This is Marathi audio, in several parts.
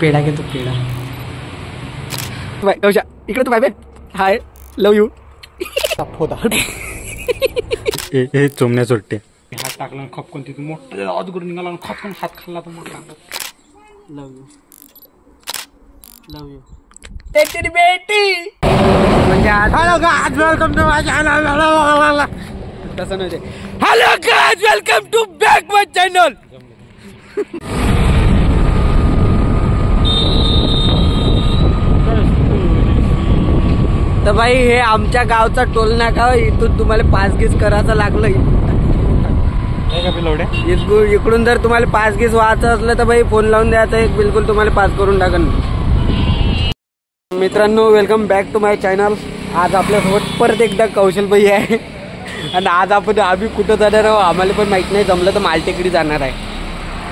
पेढा घेतो पेढा. कौशा इकडे तू bye bye. Hi love you. हे चोमण्या चोट्टे. हात टाकला खपकन तिथून मोठा आवाज करून निघाला खपकन हात खाल्ला पण मोठा. लव यू लव यू तेरी बेटी. म्हणजे hello guys welcome to my channel. तसं नाही. Hello guys welcome to back my channel. तर भाई हे आमच्या गावचा टोल नाका. इथून तुम्हाला पास गीस करायचं लागलं. इकडून जर तुम्हाला पास गीस व्हायचं असलं तर भाई फोन लावून द्यायचं. एक बिलकुल तुम्हाला पास करून टाकन. मित्रांनो welcome back to my channel. आज आपल्यासोबत परत एकदा कौशल भाई आहे. आणि आज आम्ही कुठं जाणार आहोत आम्हाला पण माहित नाही. जमलं तर मालटेकडी जाणार आहे.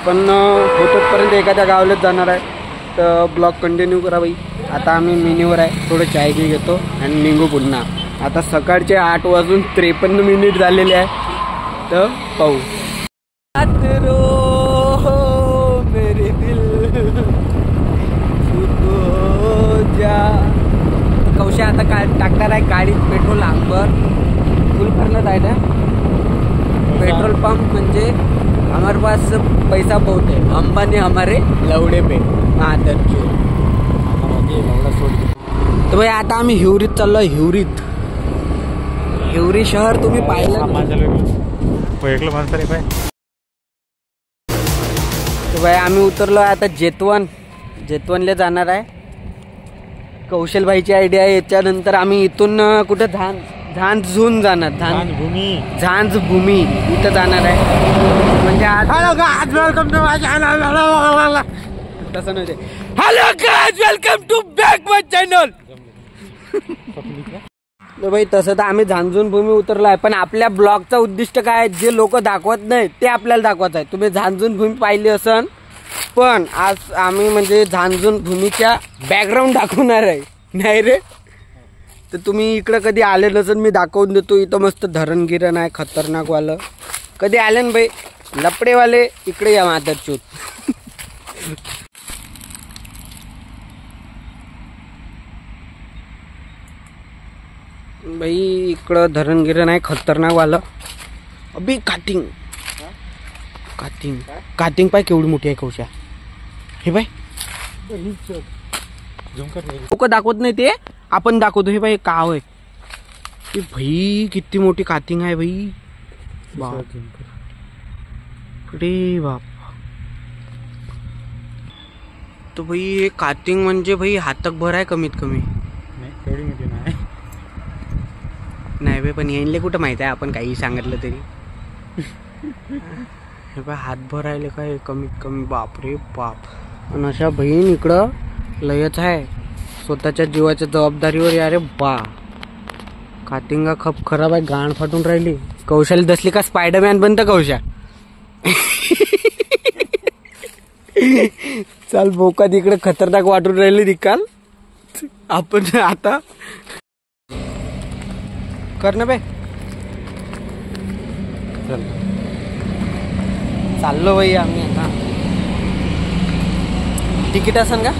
पण होतपर्यंत एखाद्या गावालाच जाणार आहे. तर ब्लॉग कंटिन्यू करा भाई. आता आम्ही मिनीवर आहे. थोडं चाय घेतो आणि निघू पुन्हा. आता सकाळचे 8:53 झालेले आहे. तर पाहू. मेरे दिल कौशा आता काय टाकणार आहे गाडीत पेट्रोल. आंबर फुल भरलं आहे ना. पेट्रोल पंप म्हणजे हमारे पास पैसा बहुत है. अंबानी हमारे लवडे पे. हाँ दर्जे. तर भाई आता आम्ही हिवरीत चाललो. हिवरी शहर तुम्ही पाहिलं. तर भाई आम्ही उतरलो आता जेतवनला जाणार आहे. कौशल भाईची आयडिया आहे. याच्यानंतर आम्ही इथून कुठं झांझून जाणार. झांझ भूमी इथं जाणार आहे. म्हणजे आज वेलकम टू माय चॅनल. तसं नाही. Hello guys welcome to back my channel. भाई तसं तर आम्ही झांझून भूमी उतरलो आहे. पण आपल्या ब्लॉगचा उद्दिष्ट काय आहे. जे लोक दाखवत नाही ते आपल्याला दाखवत आहे. तुम्ही झांझून भूमी पाहिली असन. पण आज आम्ही म्हणजे झांझून भूमीच्या बॅकग्राऊंड दाखवणार आहे. नाही रे. तर तुम्ही इकडं कधी आले नसन मी दाखवून देतो. इथं मस्त धरण गिरण आहे खतरनाक वालं. कधी आले ना भाई लपडेवाले इकडे या मादरचोत. भाई इकडं धरण गिरण आहे खतरनाक वालं. अबे काटिंग पाय केवढी मोठी आहे कौशा. हे बाय लोक दाखवत नाही ते आपण दाखवतो. हे बाई काव आहे. हे भाई किती मोठी कातिंग आहे भाई. बाप रे बाप. तो भाई हे कातिंग म्हणजे भाई हातक भर आहे कमीत कमी. नाही भाई पण येईनले कुठं माहित आहे आपण काही सांगितलं तरी. हे बाय हातभर राहिले काय कमीत कमी. बाप रे बाप. आणि अशा बहीण इकडं लयच आहे. स्वतःच्या जीवाच्या जबाबदारीवर. यारे बा कातिंगा खप खराब आहे. गाण फाटून राहिली. कौशल दसली का स्पायडरमॅन बनतं कौशा. चाल बोकात इकडे खतरनाक वाटून राहिली निकाल. आपण आता कर ना बे. चल चाललो भाई आम्ही आता. तिकीट असन का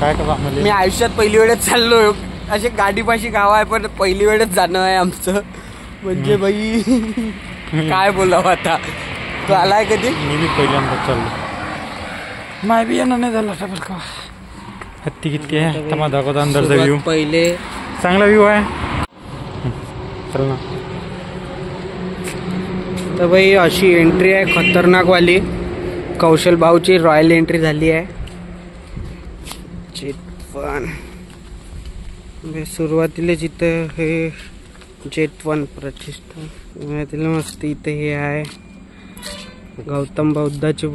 काय करा. मी आयुष्यात पहिली वेळेस चाललो. असे गाडीपाशी गाव आहे पण पहिली वेळेस जाणं आहे आमचं. म्हणजे बाई काय बोलावं आता. तू आलाय कधी. मी पहिल्यांदा चाललो. माय बी येणं नाही झालं बरं का. हत्ती किती आहे तमा दाखवता अंदरचा व्ह्यू. पहिले चांगला व्ह्यू आहे. चल ना. तर भाई अशी एंट्री आहे खतरनाक वाली. कौशल भाऊची रॉयल एंट्री झाली आहे. जेतवन सुरुवातीला जिथं हे जेतवन प्रतिष्ठान मस्त इथे हे आहे गौतम बुद्धाचे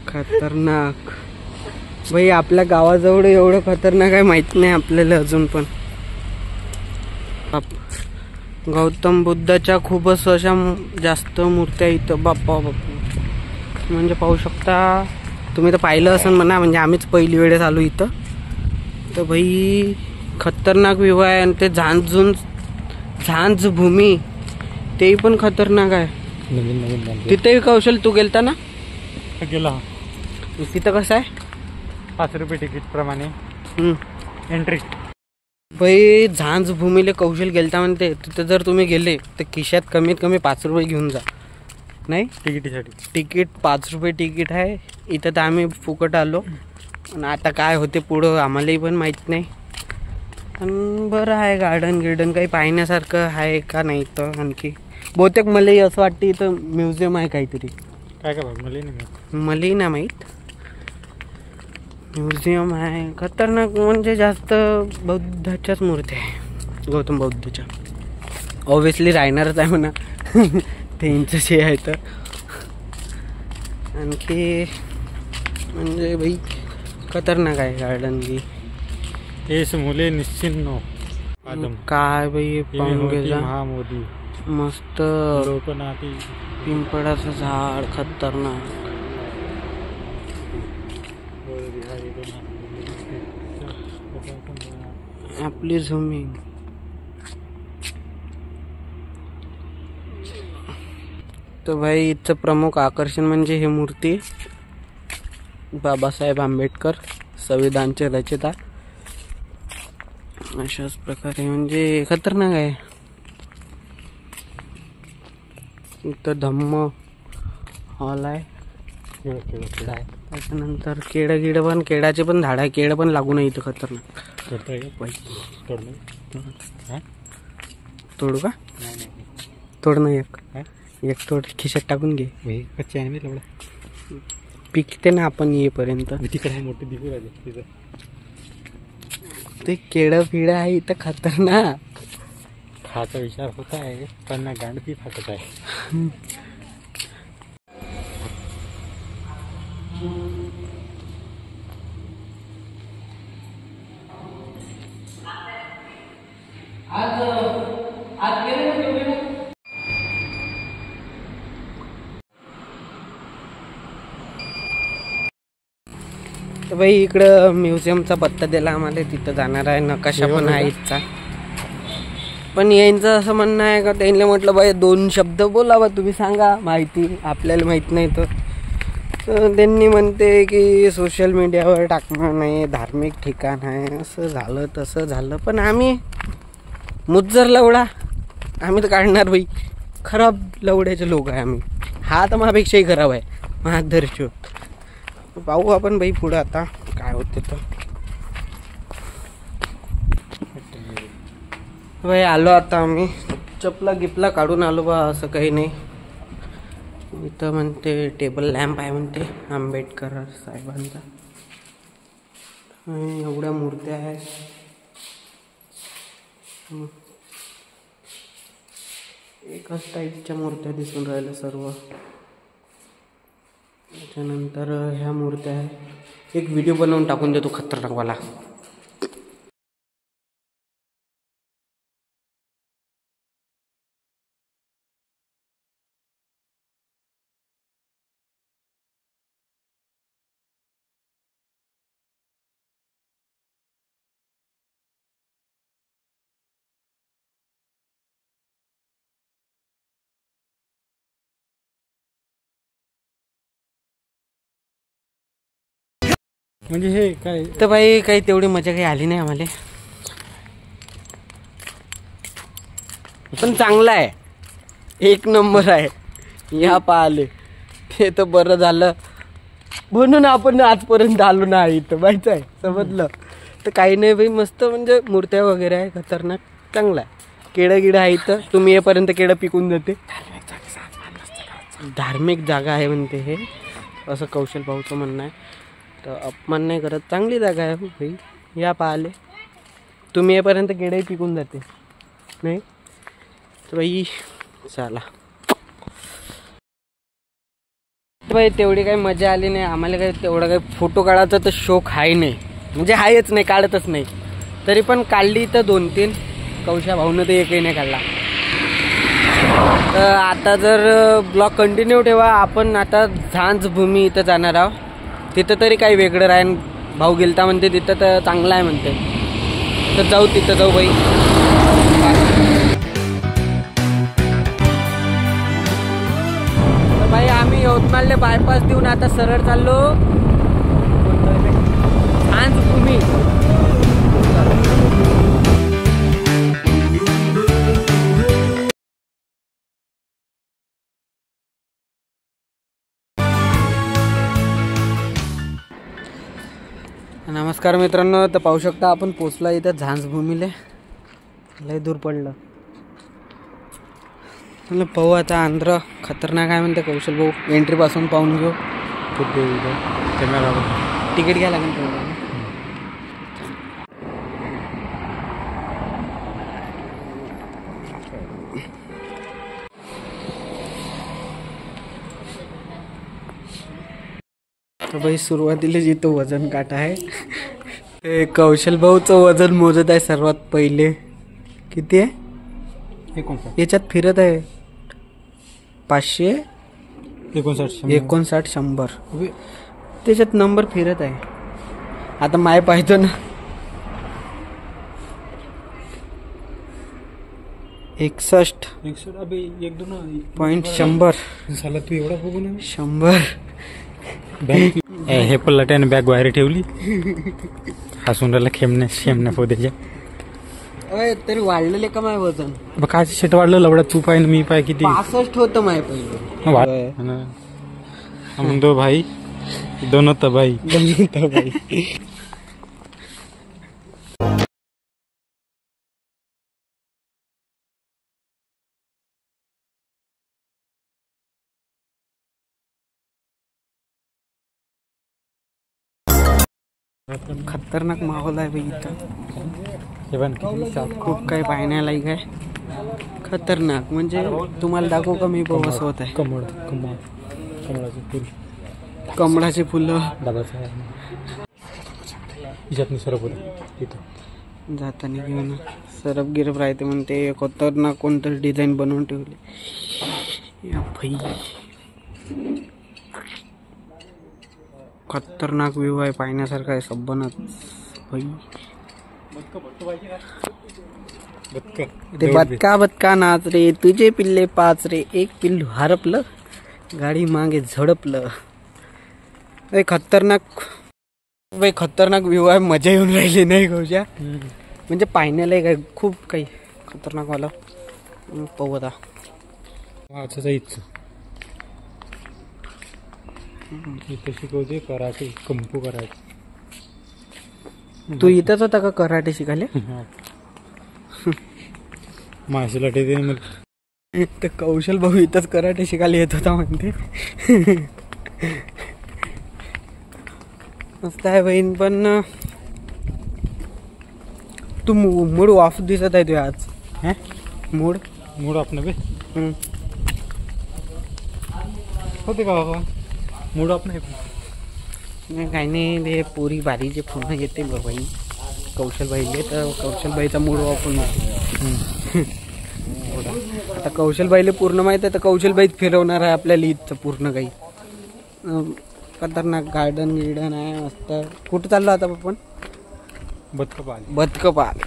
खतरनाक. भाई आपल्या गावाजवळ एवढं खतरनाक आहे माहित नाही आपल्याला अजून. पण गौतम बुद्धाच्या खूपच अशा जास्त मूर्त्या इथं. बाप्पा म्हणजे पाहू शकता तुम्ही. तर पाहिलं असेल म्हणा. म्हणजे आम्हीच पहिली वेळेस आलो इथं. तर भाई खतरनाक व्ह्यू आहे. आणि ते झांझ भूमी तेही पण खतरनाक आहे. नवीन नवीन बांधले. तिथेही कौशल तू गेलता ना? गेला. तिथं कसं आहे? 5 रुपये तिकीट प्रमाणे एंट्री. भाई झांज भूमीले कौशल गेलता म्हणते. तिथं जर तुम्ही गेले तर खिशात कमीत कमी 5 रुपये घेऊन जा. नाही तिकिटीसाठी तिकीट 5 रुपये तिकीट आहे. इथं तर आम्ही फुकट आलो. आणि आता काय होते पुढं आम्हालाही पण माहीत नाही. पण बरं आहे गार्डन गिर्डन काही पाहण्यासारखं आहे का नाही. तर आणखी बहुतेक मलाही असं वाटतं इथं म्युझियम आहे काहीतरी. काय काय बघ मला मलाही ना माहीत. म्युझियम आहे खतरनाक. म्हणजे जास्त बौद्धाच्याच मूर्ती आहे. गौतम बुद्धाच्या ऑब्विसली राहणारच आहे म्हणा. त्यांचं जे आहे तर आणखी म्हणजे भाई खतरनाक आहे गार्डन की. तेच मुले निश्चिन्नो आदम काय बाई पाहून गेला. महामोदी मस्त लोकनाथी पिंपळाचं झाड खतरनाक. आपली झुमिंग तर भाई इथचं प्रमुख आकर्षण म्हणजे ही मूर्ती. बाबासाहेब आंबेडकर संविधानचे रचयिता. अशाच प्रकारे म्हणजे खतरनाक आहे. इथं धम्म हॉल आहे. त्याच्यानंतर केळं पण केळाचे पण झाड आहे. केळं पण लागू नाही इथं. खतरनाक. तोडू का? तोड ना एक तोड खिशात टाकून घे. कच्चे आहे ना पिकते ना आपण येईपर्यंत. तिकडे मोठे दिसू राहिले तिथं. ते केळं पिढं आहे इथं खतरनाक. खाचा विचार होता आहे पण गांड ती फाटत आहे. तर भाई इकडं म्युझियमचा पत्ता दिला आम्हाला. तिथं जाणार आहे. नकाशा पण आहे इथचा. पण यांचं असं म्हणणं आहे का त्यांनी म्हटलं बाई 2 शब्द बोलावा तुम्ही सांगा माहिती आपल्याला माहीत नाही. तर त्यांनी म्हणते की सोशल मीडियावर टाकणं नाही. धार्मिक ठिकाण आहे. असं झालं तसं झालं. पण आम्ही मुज्जर लवडा आम्ही तर काढणार बाई. खराब लवड्याचे लोक आहे आम्ही. हा तर माझ्यापेक्षाही खराब आहे. महादर्श पाहू आपण बाई पुढं आता काय होते. तर भाई आलो आता आम्ही. चपला गिपला काढून आलो बा. असं काही नाही. इथं म्हणते टेबल लॅम्प आहे म्हणते आंबेडकर साहेबांचा. एवढ्या मूर्त्या आहेत. एकच टाईपच्या मूर्त्या दिसून राहिल्या सर्व. त्याच्यानंतर ह्या मूर्त्या आहेत. एक व्हिडिओ बनवून टाकून देतो खतरनाकवाला. म्हणजे हे काय तर भाई काही तेवढी मजा काही आली नाही आम्हाला. पण चांगला आहे. 1 नंबर आहे. या पाहिले ते तर बरं झालं म्हणून आपण आजपर्यंत आलो ना इथं. माहिती आहे समजलं. तर काही नाही भाई मस्त म्हणजे मूर्त्या वगैरे आहे खतरनाक. चांगला आहे. केळं गिडं आहे इथं. तुम्ही येपर्यंत केळं पिकून जाते. धार्मिक जागा आहे म्हणते हे. असं कौशल भाऊचं म्हणणं आहे. तर अपमान नाही करत. चांगली जागा आहे भाई. या पाहिले तुम्ही येपर्यंत केळंही पिकून जाते. नाही तर बाई चला. भाई तेवढी काही मजा आली नाही आम्हाला. काही तेवढा काही फोटो काढायचा तर शौक आहे नाही. म्हणजे आहेच नाही. काढतच नाही. तरी पण काढली तर 2-3. कौशा भाऊनं तर एकही नाही काढला. तर आता जर ब्लॉग कंटिन्यू ठेवा. आपण आता झांज भूमी इथं जाणार आहोत. तिथं तरी काही वेगळं राहीन. भाऊ गेलता म्हणते तिथं तर चांगलं आहे म्हणते. तर जाऊ तिथं जाऊ बाई. मनमाडले बायपास देऊन आता सरळ चाललो झांझभूमी. नमस्कार मित्रांनो, तर पाहू शकता आपण पोचला इथं झांझभूमीला. लय दूर पडलं. पाहू आता आंध्र खतरनाक आहे म्हणते कौशल भाऊ. एंट्री पासून पाहून घेऊ. तिकीट घ्यायला लागेल तुम्हाला. तर बाई सुरुवातीला जिथं वजन काटा आहे ते कौशल भाऊचं वजन मोजत आहे सर्वात पहिले. किती आहे याच्यात फिरत आहे? 559 100 त्याच्यात नंबर फिरत आहे. आता माय पाहतो ना 61.100 झाला. तू एवढा बघू ना 100. हे पल्लट्याने बॅग बाहेर ठेवली. हसून राहिला शेमण्या पोद्याच्या. तरी वाढलेले का माय वजन? काय शेट वाढलं लवडा. तू पाय मी पाय किती 65 होतं माय पहिले. हम दो भाई दोनों तबाई. खतरनाक माहोल आहे बाई इथं. खूप काही पाहण्यालायक आहे. खतरनाक म्हणजे तुम्हाला दाखवू का मी बस होत आहे. कमळाचे फुलं जाताना घेऊन सरप गिरप राहते म्हणते. खतरनाक कोणतं डिझाईन बनवून ठेवले. खतरनाक व्ह्यू आहे. पाहण्यासारखा आहे सबनच भाई. ते बदका नाच रे तुझे पिल्ले 5 रे. एक पिल्लू हरपलं गाडी मागे झडपलं. खतरनाक व्ह्यू आहे. मजा येऊन राहिली नाही गौजा. म्हणजे पाहण्याला काय खूप काही खतरनाक वाला. पाहू आता शिकवते कराटे कंपू कराटे. तू इथंच होता का कराटे शिकायला? मार्शल आर्ट येते. तर कौशल भाऊ इथंच कराटे शिकायला येत होता म्हणते. मस्त आहे बहीण. पण तू मूड ऑफ दिसत आहे. तू आज मूड ऑफ नव्हे होते का बाबा? मूड ऑफ नाही काही नाही. ते पोरी बारीचे फोन येते बाई कौशलबाईले. तर कौशलबाईचा मूड ऑफ होणार. आता कौशलबाईले पूर्ण माहित आहे. तर कौशलबाईच फिरवणार आहे आपल्याला इथचं पूर्ण काही. खतरनाक गार्डन गिर्डन आहे मस्त. कुठं चाललो आता आपण? बदकपाल.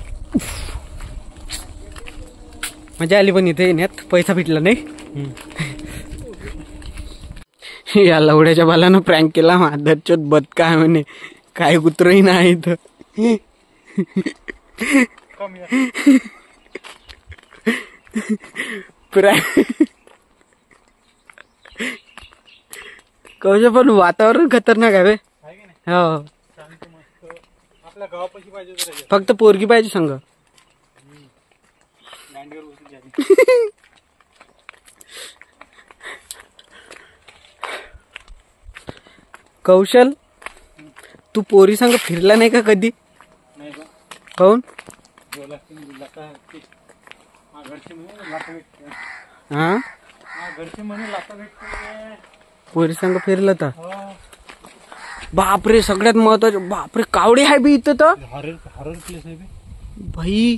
मजा आली पण इथे येण्यात. पैसा भेटला नाही. या लवड्याच्या बालानं प्रँक केला. माधरचोत बदका आहे म्हणे. काय कुत्रही नाही इथं. कौशल पण वातावरण खतरनाक आहे. हो फक्त पोरगी पाहिजे संग. कौशल तू पोरी संग फिरला नाही का कधी? काऊन? हा पोरी संग फिरलं तर बापरे. सगळ्यात महत्वाचे बापरे कावडे आहे बी इथं. तर भाई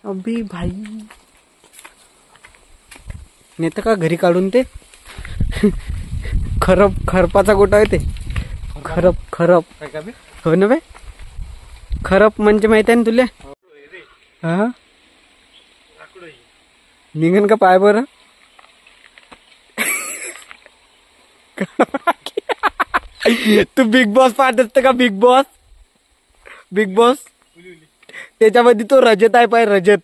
अभी भाई नेतं का घरी काढून ते. खरपाचा गोटा आहे ते. खरप हो ना बे. खरप म्हणजे माहित आहे ना तुला? हा निघन का पाय बरं. तू बिग बॉस पाहत असतं का? बिग बॉस त्याच्यामध्ये तो रजत आहे पाय, रजत.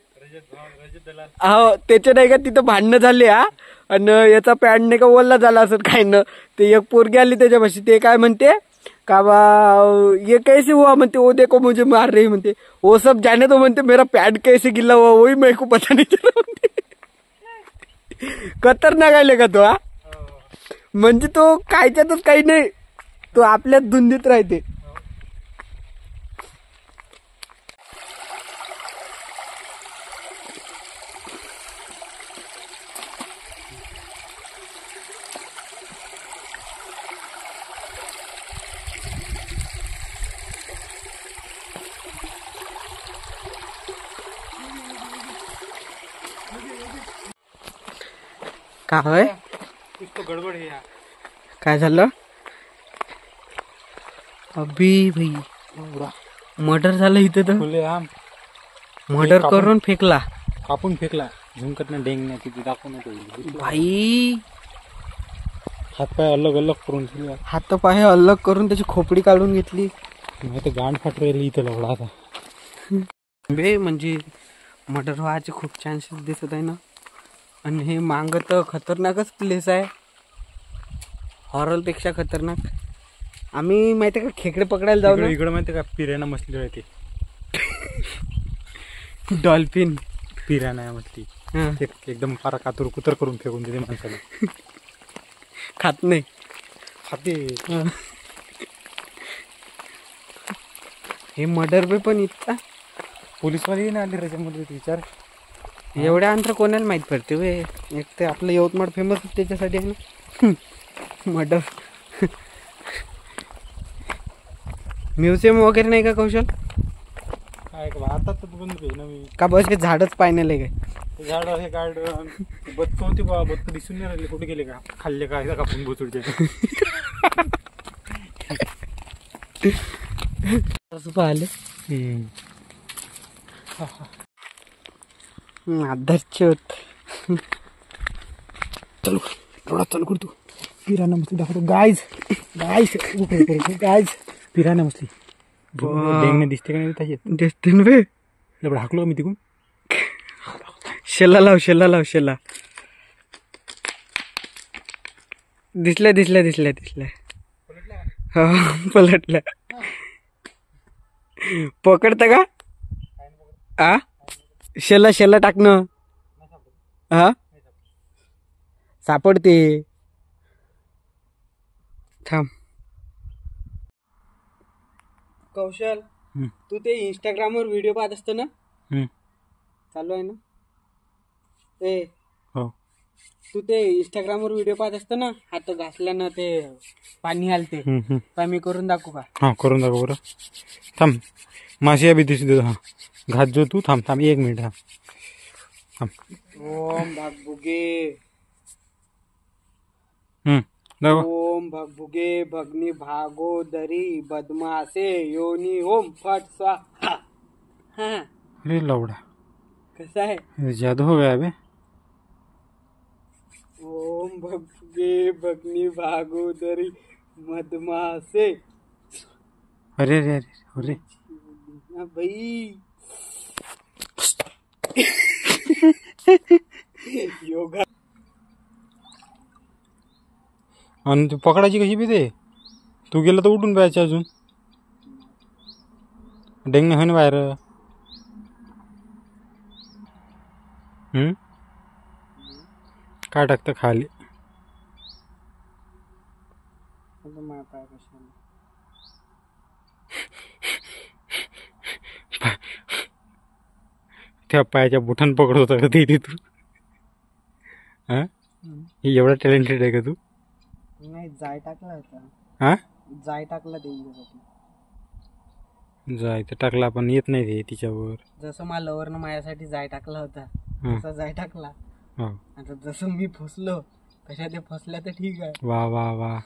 हो त्याचे नाही का तिथं भांडणं झाले हा. आणि याचा पॅन्ट नाही का ओल्ला झाला असं काय न. ते एक पोरगी आली त्याच्यापाशी, ते काय म्हणते का बा ये कैसे हुआ म्हणते. ओ देखो मुझे मार रही म्हणते. वो सब जाने तो म्हणते मेरा पॅन्ट कैसे गिल्ला हुआ वही मेरे को पता नहीं चला म्हणते. खतरनाक आले का तो हा. म्हणजे तो कायच्यातच काही नाही, तो आपल्याच धुंदीत राहते. काय गडबड आहे. काय झालं अभि भाई? मर्डर झालं इथं तर. मर्डर करून फेकला, कापून फेकला. झुंकटनं डेंग नाही तिथे दाखवून भाई. हातपाय अलग अलग करून ठेवले. हात पाय अलग करून त्याची खोपडी काढून घेतली. नाही तर गांड फाट राहिली इथं लवडा आता. बे म्हणजे मर्डर व्हायचे खूप चान्सेस दिसत आहे ना. आणि हे मांग तर खतरनाकच प्लेस आहे, हॉरर पेक्षा खतरनाक. आम्ही माहिती का खेकडे पकडायला जाऊ ना. इकडे माहिती का पिराना मछली राहते. डॉल्फिन पिराना मछली एकदम फार कातूर कुतर करून फेकून देते माणसाला. खात नाही, खाते. हे मर्डर बे पण इतका पोलीसवाले नाही आले त्याच्यामध्ये. विचार एवढ्या अंतर कोणाला माहित पडते वे. एक तर आपलं यवतमाळ फेमस त्याच्यासाठी आहे ना मर्डर. म्युझियम वगैरे नाही का कौशल? काय आता तर बंद नवीन का बस हे झाडच पाहण्याला काय? झाड हे गार्डन. बदक होती बा, बदक दिसून नाही राहिले. कुठे गेले का? खाल्ले का कापून बोचुडचे. असं पाहिले आदर्श होत. चलो थोडा चालू करतो. पिराना मछली दाखवतो. गाइस पिराना मछली डेंगने दिसते का नाही त्याच्यात? दिसते ना बे. लबड हाकलो मी तिकून. शेला लाव शेला. दिसल्या. हो पलटल्या. पकडतं का? आ शेला टाकणं. हा सापडते. थांब कौशल, तू ते इंस्टाग्रामवर व्हिडिओ पाहत असतो ना? चालू आहे ना? हो. तू ते इंस्टाग्रामवर व्हिडिओ पाहत असतो ना, हात घासल्यानं ते पाणी आलते. पण मी करून दाखवू का? हा करून दाखव बरं. थांब माशी बी दिसू दे. हा घात जो तू. थांब 1 मिनिट. थांब. ओम भागभुगे दाखव. ओम भगभुगे भगनी भागोदरी बदमासे योनी ओम फट स्वाहा. हा अरे लवडा कसा आहे? जादू हो गया बे. ओम भगभुगे भगनी भागोदरी मधमासे. अरे भाई योगा. आणि तू पकडायची कशी बी ते? तू गेला तर उठून पाहायचे अजून. डेंग नाही होईन बाहेर. काय टाकतं खाली? त्या पायाच्या बुठान पकडत होता का ते तू? हा एवढा टॅलेंटेड आहे का तू? नाही जाय टाकला होता. हा जाय टाकला ते. जाय तर टाकला पण येत नाही ते तिच्यावर. जसं मला लवरनं माझ्यासाठी जाय टाकला होता तसा जाय टाकला. आता जसं मी फसलो तशा ते फसल्या तर ठीक आहे. वा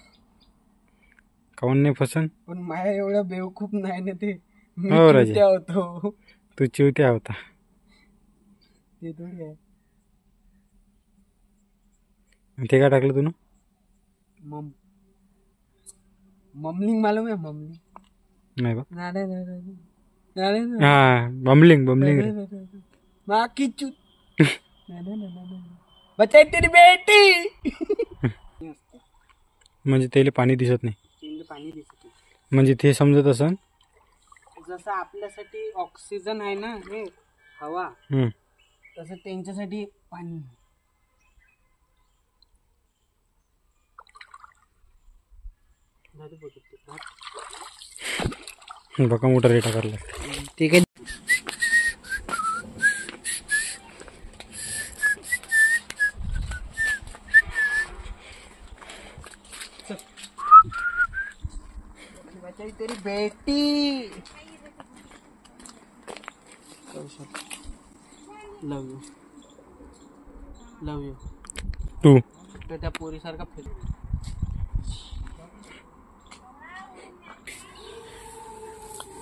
काऊन नाही फसन? पण माया एवढा बेवकूफ नाही ना ते. हो राजा होतो. तू चिवत्या होता. ते थोडी आहे. ते काय टाकलं तू ना? ममलिंग मालूम है? ममलिंग नाही बा. नाडे नाडे नाडे हा बमलिंग बमलिंग. माँ की चूत बचाई तेरी बेटी. म्हणजे त्याला पाणी दिसत नाही. पाणी दिसत नाही. म्हणजे ते समजत असन जसं आपल्यासाठी ऑक्सिजन आहे ना, हे हवा, तसं त्यांच्यासाठी पाणी. बघा मोठा रेटा करला. ठीक आहे. तेरी बेटी लव यू लव यू. तू त्या पोरीसारखा फिर.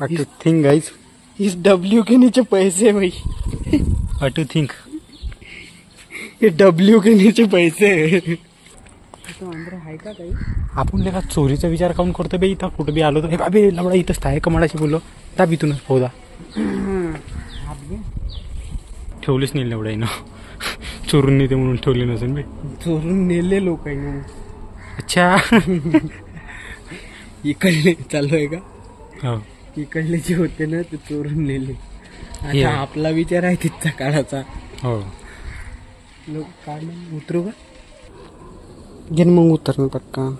टू थिंक गाइस, इस डब्ल्यू के नीचे पैसे भाई. टू थिंक, ये डब्ल्यू के नीचे पैसे तो अंदर आहे का काही. आपण लेका चोरीचा विचार काऊन करतो बे. इथं कुठं बी आलो तर बाबे लवडा इथंच आहे कमळाशी बोललो त्या बितूनच होता. ठेवलीच नाही लवडाईनं. चोरून नेते म्हणून ठेवली नसेल बे. चोरून नेले लोकांनी. अच्छा. इकडले चालू आहे का. हो इकडले जे होते ना ते चोरून नेले. आता आपला विचार आहे तिथचा काढाचा. हो लोक काढले. उतरू का. घेन मग उतर ना पटका.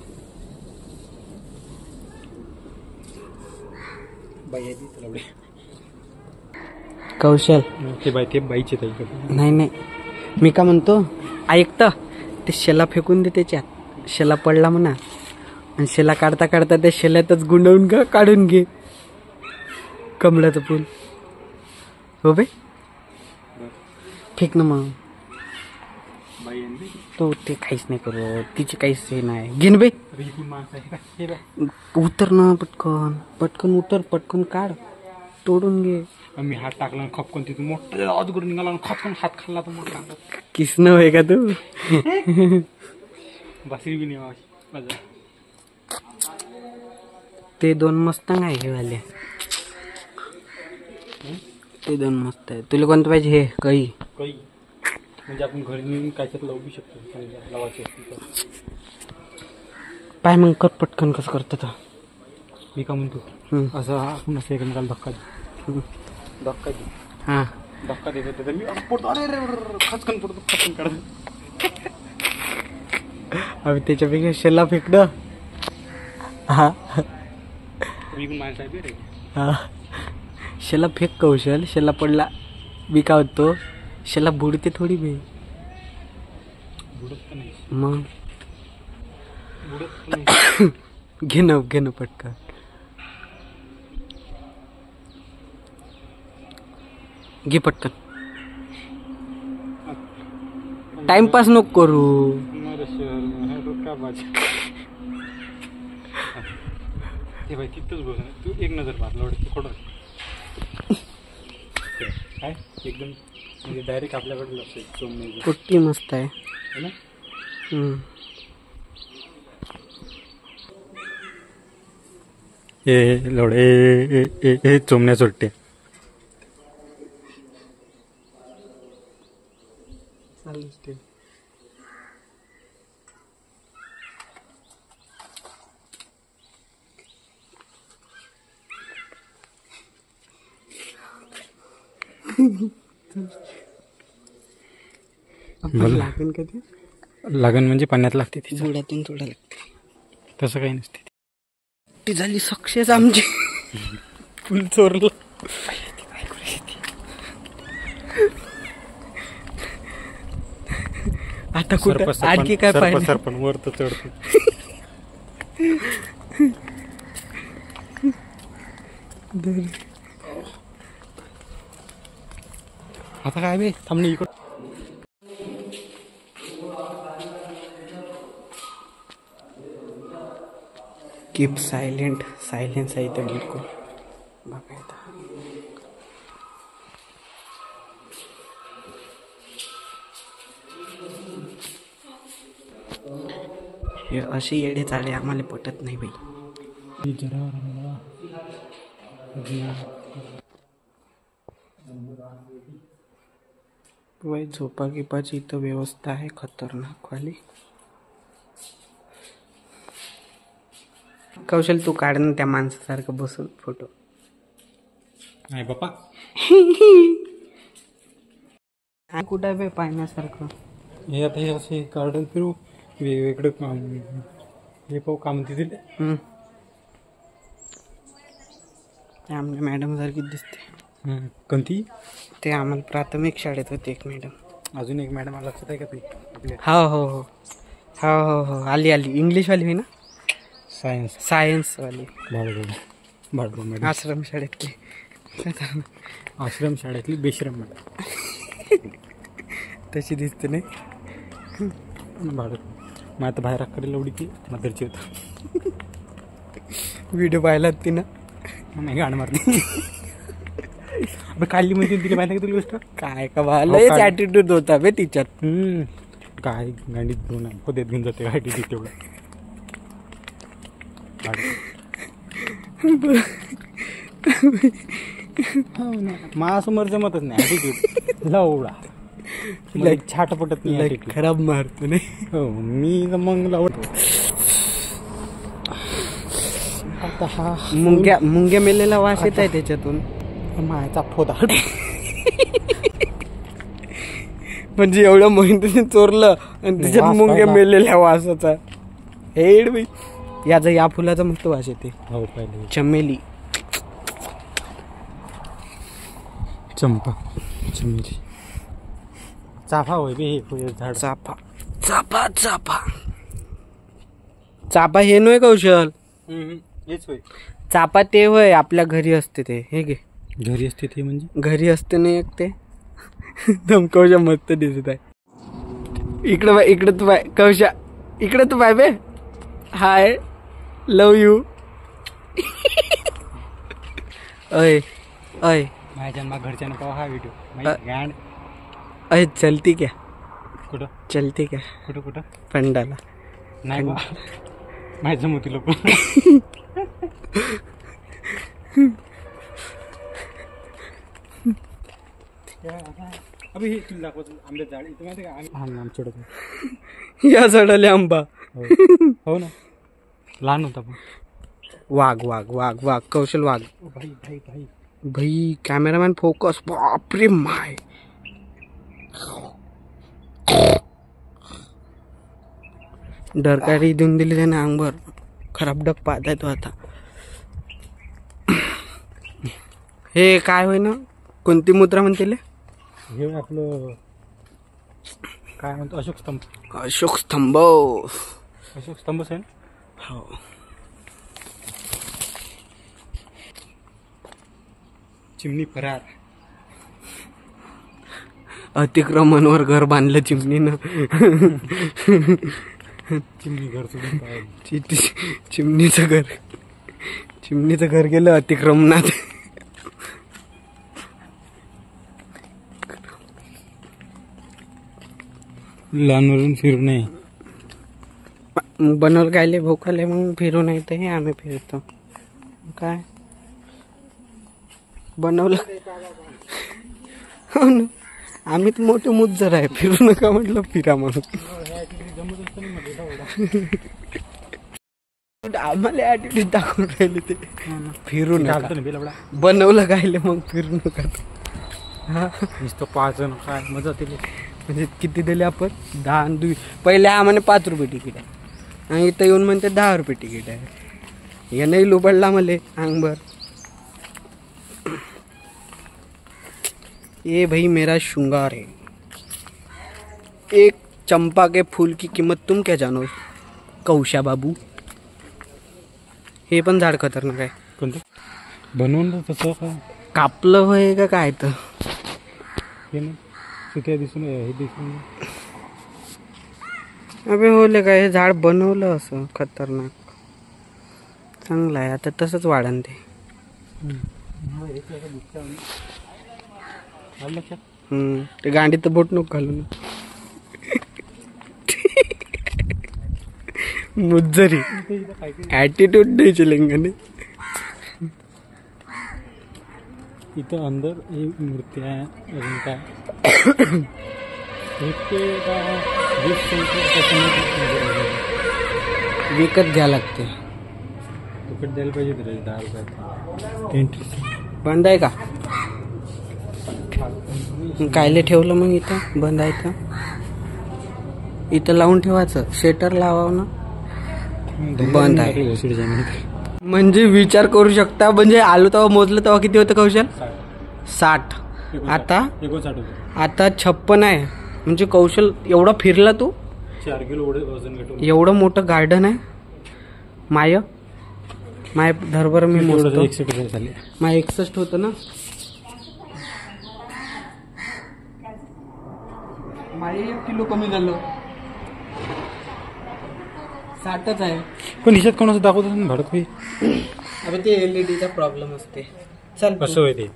कौशल ते बाई ते बाईचे ताई. नाही नाही, मी का म्हणतो ऐकत. ते शेला फेकून दे त्याच्यात. शेला पडला म्हणा आणि शेला काढता काढता त्या शेल्यातच गुंडवून घे, काढून घे कमळाचं फुल. हो बे फेक ना मग. तो ते काहीच नाही करू. तिचे काहीच हे नाही. घेन बे. उतर ना पटकन पटकन उतर. पटकन काढ. तोडून घे. मी हात टाकला खपकन तिथून मोठा आवाज करून निघाला. खपकन हात खाल्ला तर मोठा. किसनं होय का तू. बासरी बी नाही माझा. ते दोन मस्त आहे हे वाले. ते दोन मस्त आहे. तुला कोणतं पाहिजे. हे काही काही म्हणजे आपण घरी नेऊन कायच्यात लावू शकतो. लावायचे पाय मग कर पटकन. कसं करतं तर. मी का म्हणतो असं आपण असं एकमेकाला धक्का देऊ. धक्का देऊ. हां धक्का देतो तर मी पडतो. अरे खचकन पडतो. खचकन काढतो. अभि त्याच्यापेक्षा शेला फेकणं. हा मी पण माणसं आहे रे. हा शेला फेक कौशल. शेला पडला मी काय होतो. शेला बुडते थोडी बे. बुडत नाही. मग बुडत नाही. घेणं पटकन. घे पटकन. टाइमपास नको करू. हे बाई तिथंच बोल. तू एक नजर मार लवड खोड काय एकदम म्हणजे डायरेक्ट आपल्याकडे लक्ष. कुट्टी मस्त आहे ना. ए लवड ए चोमण्या सुट्टे. लागन का ते. लागण म्हणजे पाण्यात लागते ती. बुडातून थोडा लागते. तसं काही नसते. ती झाली सक्सेस आमची. फुल चोरलं. आता कुठं आणखी काय पाहिजे. सरपण वर तर चढतो. आता काय बे थांबणे इकडं. Keep silent. सायलेन्स आहे इथं बिलकुल. बघा इथं. हे अशी येडे चाले आम्हाला पटत नाही बाई. बाई झोपा गिपाची इथं व्यवस्था आहे खतरनाक वाली. कौशल तू काढ ना त्या माणसासारखं बसून फोटो. नाही बाप्पा कुठं आहे पाहण्यासारखं. हे आता हे असे गार्डन फिरू वेगवेगळं काम हे पाहू काम तिथे. ते आमच्या मॅडम सारखी दिसते. कोणती? ते आम्हाला प्राथमिक शाळेत होते एक मॅडम. अजून एक मॅडम लक्षात आहे का ते आपल्या? हो हो हो हो हो हो आली इंग्लिशवाली होई ना. सायन्सवाली भाडगाव मॅडम. आश्रम शाळेतली. आश्रम शाळेतली बेश्रम मॅडम. तशी दिसते नाही भाडगाव. मग आता बाहेर करेल एवढी की मदरची होतं. व्हिडिओ पाहिलात ती ना. नाही गाणं मारली काढली म्हणजे तिला माहिती का तुला गोष्ट काय का लयच ॲटिट्यूड होता बे तिच्यात. काय गांडीत घेऊन पदेत घेऊन जाते ॲटिट्यूड तेवढं. माझ्यासमोर जमतच नाही ॲटिट्यूड लवडा. छाट पटत नाही खराब मारतो नाही. हो मी मग लावतो. आता हा मुंग्या मेलेला वास येत आहे त्याच्यातून. मायचा फोदा म्हणजे एवढं मेहनतीने चोरलं आणि त्याच्यात मुंग्या मेलेल्या वासाचा. हेड बाई याचा या फुलाचा मस्त वास येते. हो पहिले चमेली चंपा चमेली चाफा होय बे हे झाड. चाफा चाफा चाफा चाफा हे नव्हे कौशल. हेच होय चाफा ते होय आपल्या घरी असते ते. हे घे घरी असते ते म्हणजे घरी असते नाही एक ते. कौशा मस्त दिसत आहे. इकडं बाय इकडे तू बाय कौशा इकडे तू बाय बे. हाय लव यू. अय अय माझ्या घरच्यानं पाहा हा व्हिडिओ गांड. अय चलती क्या कुठं चलती क्या कुठं कुठं फंडाला नाही बा माझं मोठी लोक. अबे हे तुला दाखवतो आंब्याचं झाड इथं माहिती का आंबा चढत या झाडाले आंबा. हो ना लहान होता पण. वाघ वाघ वाघ वाघ कौशल वाघ. भाई भाई भाई भाई कॅमेरामॅन फोकस. बापरे माय डरकारी देऊन दिली त्याने अंगभर. खराब डग पाहताय तो आता. हे काय होय ना कोणती मुद्रा म्हणते हे आपलं काय म्हणतो अशोक स्तंभ. अशोक स्तंभ. अशोक स्तंभच आहे ना. हो चिमणी फरार. अतिक्रमणवर घर बांधलं चिमणीनं. चिमणी घर सोडून चिमणीचं घर गेलं अतिक्रमणात. लहानवरून फिरू नये. बनवलं गायले भोकाले मग फिरू नाही तर हे आम्ही फिरतो काय बनवलं. हो ना आम्ही तर मोठे मुज्जर आहे. फिरू नका म्हटलं फिरा म्हणून. आम्हाला ॲटिट्यूड दाखवून राहिले ते. फिरू नका बनवलं गायले मग फिरू नका. हा नुसतं 5 जण काय मजा दिली. म्हणजे किती दिले आपण 10 2. पहिले आम्हाला 5 रुपये तिकीट आहे आणि इथं येऊन म्हणते 10 रुपये तिकीट आहे. या नाही लुबडला मले अंगभर. ये भाई मेरा श्रृंगार है. एक चंपा के फूल की कीमत तुम क्या जानो कौशा बाबू. हे पण झाड खतरनाक आहे. कोणतं बनवून तसं काय कापलं होय का काय तर हे ना सुट्या दिसून हे दिसून. अबे होले काय हे झाड बनवलं असं खतरनाक. चांगलं आहे आता तसंच वाढन ते. ते गांडीत बोट नको घालून. मुज्जरी ॲटिट्यूड नाही चिलिंगाने. इथं अंदर एक मूर्ती आहे. अजून काय विकत घ्या लागते. तिकट द्यायला पाहिजे तर 10 रुपयात एंट्री. बंद आहे का? कायले ठेवलं मग इथं? बंद आहे तर इथं लावून ठेवायचं. शेटर लावावं ना. बंद आहे म्हणजे विचार करू शकता. म्हणजे आलो तेव्हा मोजलं तेव्हा किती होतं कौशल? 60. आता 56 आहे. म्हणजे कौशल एवढा फिरला तू? 4 किलो वजन घटवलं. एवढं मोठं गार्डन आहे. माय धरभर मी मोजतो. 61 झाले. माय 61 होतं ना. माय 1 किलो कमी झालं. 60च आहे. पण हिच्यात कोणाचं दाखवत ना भाडत काही. अरे ते LED प्रॉब्लेम असते. चल असं होय ते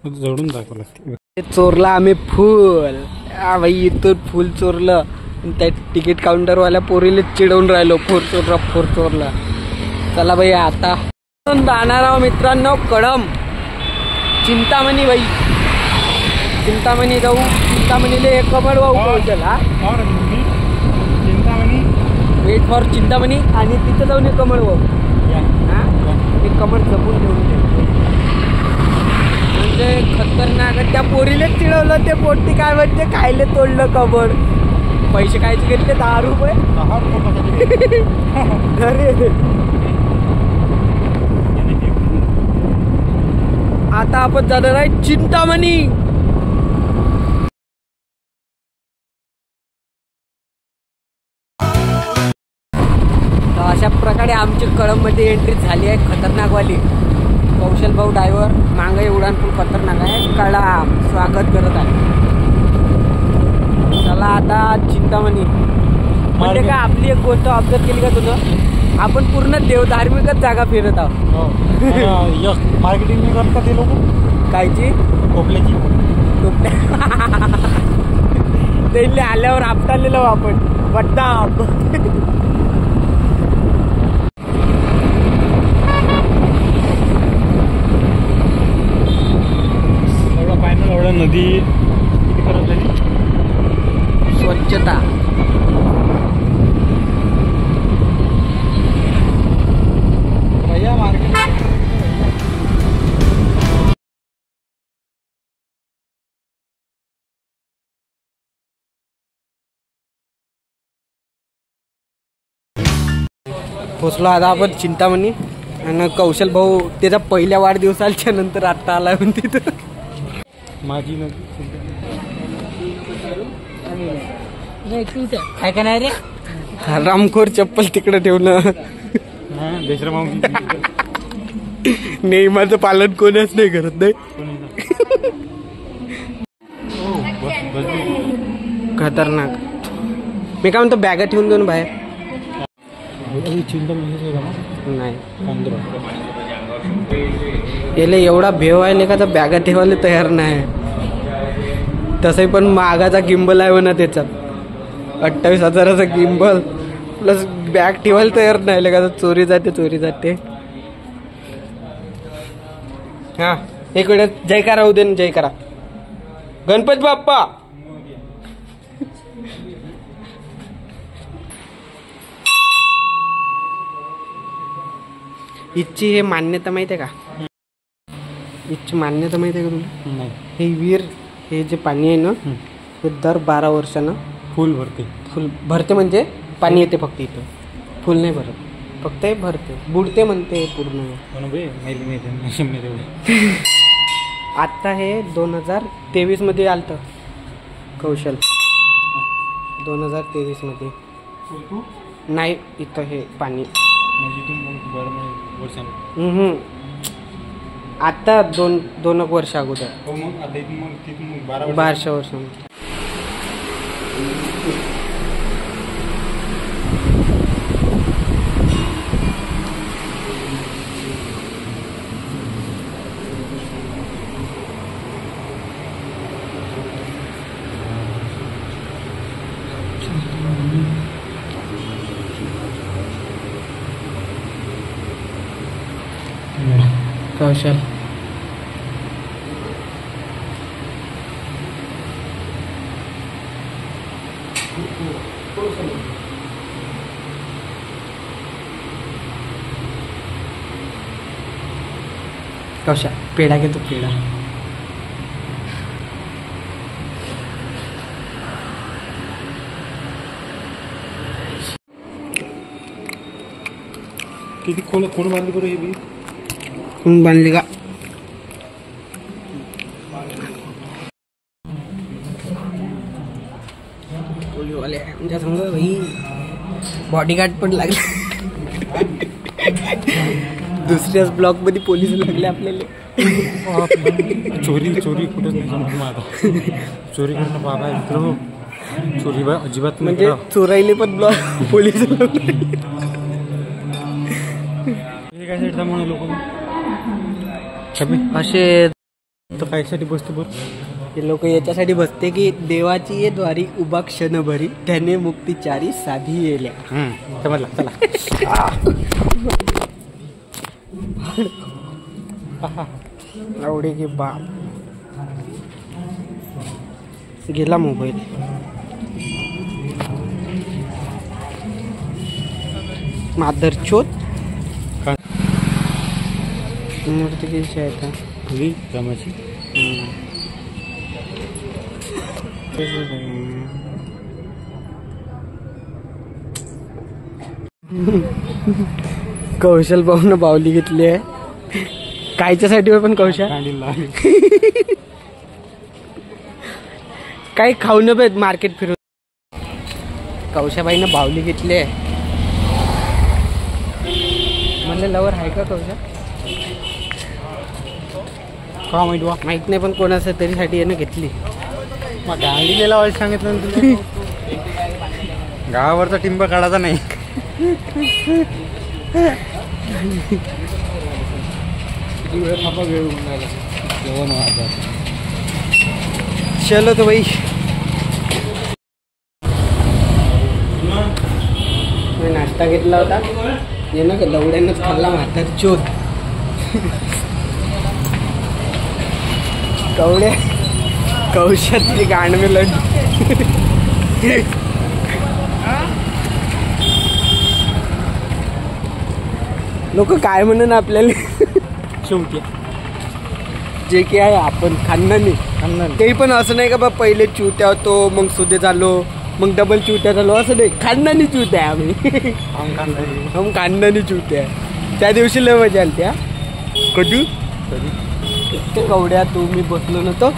जोडून दाखवलं लागते. चोरला आम्ही फुल. बाई इथून फुल चोरलं. त्या तिकीट काउंटरवाल्या पोरीला चिडवून राहिलो. फोर चोरला. चला बाई आता जाणार आहोत मित्रांनो कळम चिंतामणी. बाई चिंतामणी जाऊ. चिंतामणीला एक कमळ वाहू कौशल. Chintamani wait for Chintamani. आणि तिथं जाऊन एक कमळ वाहू. एक कमळ जपून ठेवून म्हणजे खतरनाक. त्या पोरीला चिडवलं. ते पोटी काय म्हणते खायला तोडलं कमळ. पैसे कायचे घेतले? 10 रुपये. अरे आता आपण जाणार आहे चिंतामणी. अशा प्रकारे आमची कळममध्ये एंट्री झाली आहे. खतरनाकवाली. कौशल भाऊ ड्रायव्हर. मागे उड्डाणपूल खतरनाक आहे. कळम स्वागत करत आहे. चला आता चिंतामणी. म्हणजे का आपली एक गोष्ट ऑब्झर्व केली का तुझं? आपण पूर्ण धार्मिकच जागा फिरत आहोत. मार्केटिंग नाही करत का ते लोक? कायची? टोपल्याची. ते आल्यावर आपटालेलो आपण बड्डा. एवढा फायनल एवढा नदी किती खराब झाली. स्वच्छता. पोचलो आता आपण चिंतामणी. आणि कौशल भाऊ त्याच्या पहिल्या वाढदिवसाच्या नंतर आता आला तिथं. माझी नदी काय का नाही रे. रामखोर चप्पल तिकडे ठेवलं. नियमाचं पालन कोणच नाही करत. नाही खतरनाक. मी काय म्हणतो बॅगा ठेवून देऊन बाहेर. नाही याला एवढा भेव आहे का तर बॅगा ठेवायला तयार नाही. तसंही पण मागाचा गिंबल आहे म्हणा त्याच्यात. 28,000चा गिंबल प्लस बॅग ठेवायला तयार नाही का. चोरी जाते. हा एक वेळ जयकारा होऊ दे ना. जयकारा गणपती बाप्पा. हिची हे मान्यता माहिती आहे का? हिची मान्यता माहिती आहे का तुला? नाही. हे विहीर हे जे पाणी आहे ना हे दर 12 वर्षानं फुल भरते म्हणजे पाणी येते फक्त इथं. फुल नाही भरत. फक्त हे भरते. बुडते म्हणते पूर्ण. आता हे 2023 मध्ये आलतं कौशल. 2023 मध्ये नाही इथं हे पाणी. आता 2 वर्ष अगोदर. 12 वर्ष. कौशल कौशल पेढा घेतो पेढा. किती कोण बांधली करू हे बी कोण बांधली का? आमच्या संग भाई बॉडीगार्ड पण लागले. दुसऱ्याच ब्लॉक मध्ये पोलीस लागले आपल्याला. चोरी कुठंच नाही समजून आता. चोरी करणं बाबा मित्र, चोरी अजिबात म्हणजे चोरायले पण ब्लॉक पोलीस लागले. हे काय साईड म्हणून लोक असे तर कायसाठी बसते बरं. हे लोक याच्यासाठी बसते की देवाची ये द्वारी उभा क्षण भरी त्याने मुक्तीचारी साधी येल्या. समजला चला. आवडे की बाप गेला मोबाईल. मादरचोद मूर्ती कशी आहे आता ही जमाची. कौशल भाऊन बावली घेतली आहे. कायच्यासाठी पण कौशल काही खाऊन भेट मार्केट फिरून. कौशाबाईनं बावली घेतली आहे. म्हणलं लवर आहे का कौशा का माहिती वा माहित नाही पण कोणाचं तरीसाठी यानं घेतली. मग गाडी लावायला सांगितलं ना तुला. गावावरचा टिंब काढायचा नाही. चलो तो भाई मी नाश्ता घेतला होता. ये ना लवड्यानंच खाल्ला म्हातार चोद. कवड्या कौशातली गांडवे लड्डू. लोक काय म्हणून आपल्याला शेवटी जे की आहे आपण खानदानी ते पण असं नाही का बा पहिले चिवत्या होतो मग सुदे झालो मग डबल चिवत्या झालो असं नाही. खानदानी चिवत्या आहे आम्ही. हम खानदानी चिवत्या आहे. त्या दिवशी लय मजा आली त्या. कधी ते कवड्या तू मी बसलो नव्हतो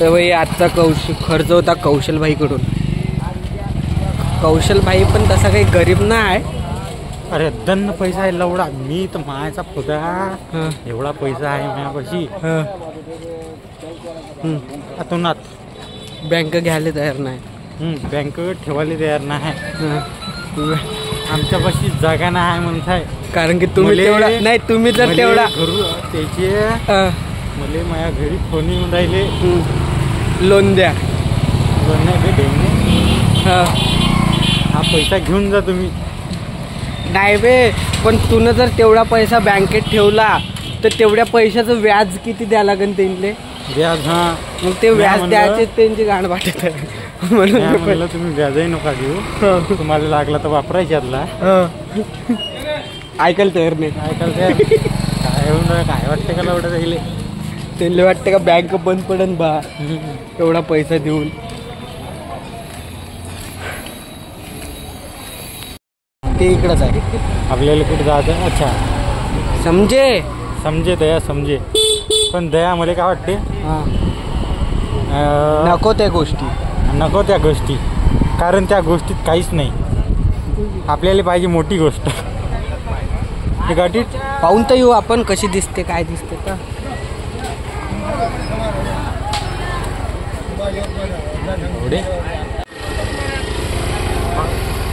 तर भाई आजचा खर्च होता कौशलभाईकडून. कौशलभाई पण तसा काही गरीब ना आहे. अरे दन्न पैसा आहे लवडा. मी तर मायाचा खुदा एवढा पैसा आहे माझ्यापाशी. अतोनात बँक घ्यायला तयार नाही. बँक ठेवायला तयार नाही. आमच्यापाशी जागा नाही आहे म्हणताय. कारण की तुम्ही तेवढा नाही. तुम्ही जर तेवढा त्याचे मला माझ्या घरी फोन येऊन राहिले लोन द्या. लोन नाही भेटेल. हा पैसा घेऊन जा तुम्ही. नाही बे पण तुनं जर तेवढा पैसा बँकेत ठेवला तर तेवढ्या पैशाचं व्याज किती द्या लागेल त्यांना. व्याज मग ते व्याज द्यायचे त्यांची गाण वाटत म्हणलं तुम्ही व्याजही नका घेऊ. तुम्हाला लागला तर वापरायच्यातला. ऐकायला तयार नाही. ऐकायला काय होऊन काय वाटतं का एवढं राहिले. त्यांना वाटतं का बँक बंद पडन बा एवढा पैसा देऊन. ते इकडंच आहे आपल्याला कुठे जायचं. अच्छा समजे दया समजे. पण दया मला काय वाटते नको त्या गोष्टी. कारण त्या गोष्टीत काहीच नाही. आपल्याला पाहिजे मोठी गोष्ट. ते गाठीत पाहून तर येऊ आपण कशी दिसते काय दिसते तर.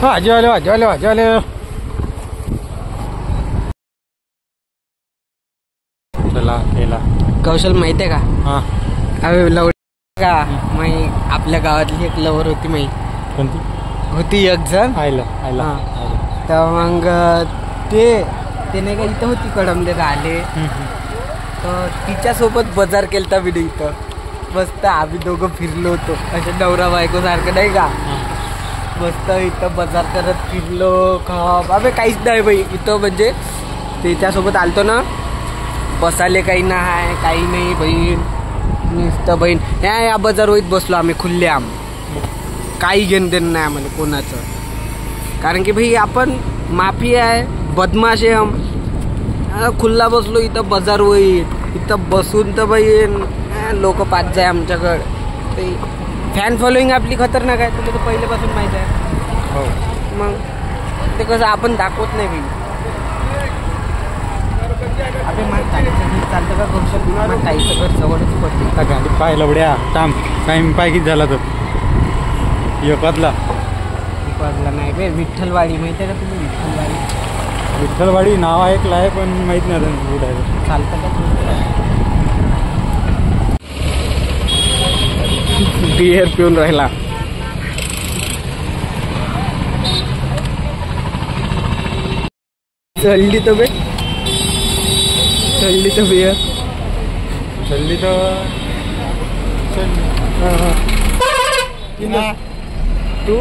वाजवाले चला गेला. कौशल माहिती आहे का? हा अरे लवड का माही आपल्या गावातली एक लवर होती माही. कोणती होती एक जण. आयला तर मग ते ते नाही का इथं होती कडमले आले तर तिच्यासोबत बाजार केलता व्हिडिओ इथं मस्त आम्ही दोघं फिरलो होतो असे नवरा बायको सारखं नाही का मस्त इथं बाजार करत फिरलो अबे काहीच नाही बाई इथं म्हणजे तिच्यासोबत आलतो ना बसाले काही नाही काही नाही बहीण नुसतं बहीण या बाजार होईत बसलो आम्ही खुल्ले आम काही घेणं देणं नाही आम्हाला कोणाचं कारण की भाई आपण माफी आहे बदमाश आहे हम खुल्ला बसलो इथं बाजार होईत इथं बसून तर बहीण लोक पाच जाय आमच्याकडं ते फॅन फॉलोईंग आपली खतरनाक आहे तुला तर पहिल्यापासून माहीत आहे हो मग ते कसं आपण दाखवत नाही काही अबे मला ताईचं घर चालतं का करू शकतो मला ताईचं घर जवळच पडते आता गाडी पाय लवड्या थांब टाईम पाय किती झाला तर एकातला नाही बे विठ्ठलवाडी माहिती आहे का तुम्ही विठ्ठलवाडी विठ्ठलवाडी नाव ऐकलं आहे पण माहीत नाही कुठं आहे चालतं का बियर पिऊन राहिला चलली तर बे चलली तर बियर चलली तर तू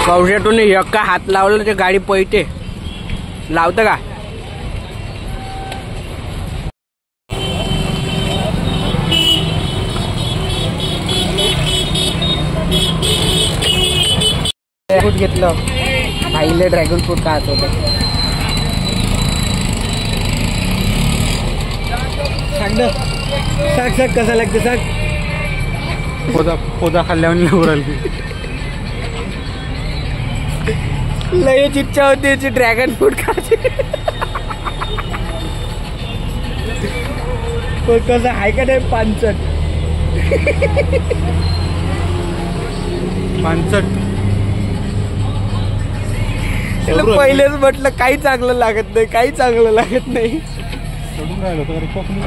कवशातून एका हात लावला ते गाडी पळते लावतं का फ्रूट घेतलं आईले ड्रॅगन फ्रूट का होतं सांग कसं लागतं सांग पोदा खाल्ल्यावर उराल लयच इच्छा होती याची ड्रॅगन फ्रूट खायची पण कसं आहे का नाही पानसट पहिलेच म्हटलं काही चांगलं लागत नाही काही चांगलं लागत नाही सोडून राहिलो तर कोकणी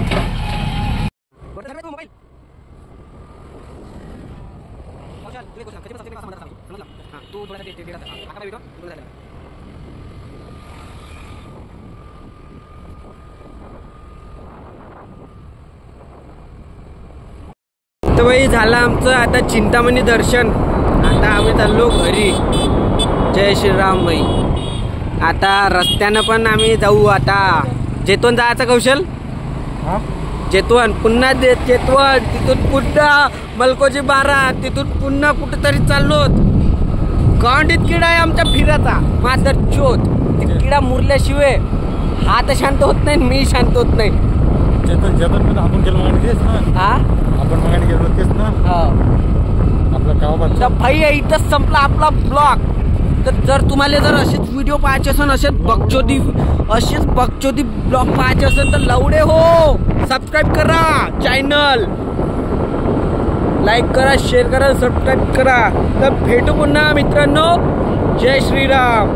तर भाई झालं आमचं आता चिंतामणी दर्शन आता आम्ही चाललो घरी जय श्रीराम भाई आता रस्त्यानं पण आम्ही जाऊ आता जेतवन जायचं कौशल जेतवन पुन्हा जेतवन तिथून पुन्हा मलकोजी बारा तिथून पुन्हा कुठेतरी चाललो गांडीत किडा आहे आमच्या फिराचा मात्र चोत किडा मुरल्याशिवाय हा तर शांत होत नाही मी शांत होत नाही आपण गेलो तेच ना हा आपण मगाने गेलो तेच ना आपलं गाव तर भाई इथंच संपला आपला ब्लॉग तर जर तुम्हाला जर असेच व्हिडिओ पाहायचे असेल असेच बकचोदी ब्लॉग पाहायचे असेल तर लवडे हो सबस्क्राईब करा चॅनल लाईक करा शेअर करा सबस्क्राईब करा तर भेटू पुन्हा मित्रांनो जय श्रीराम.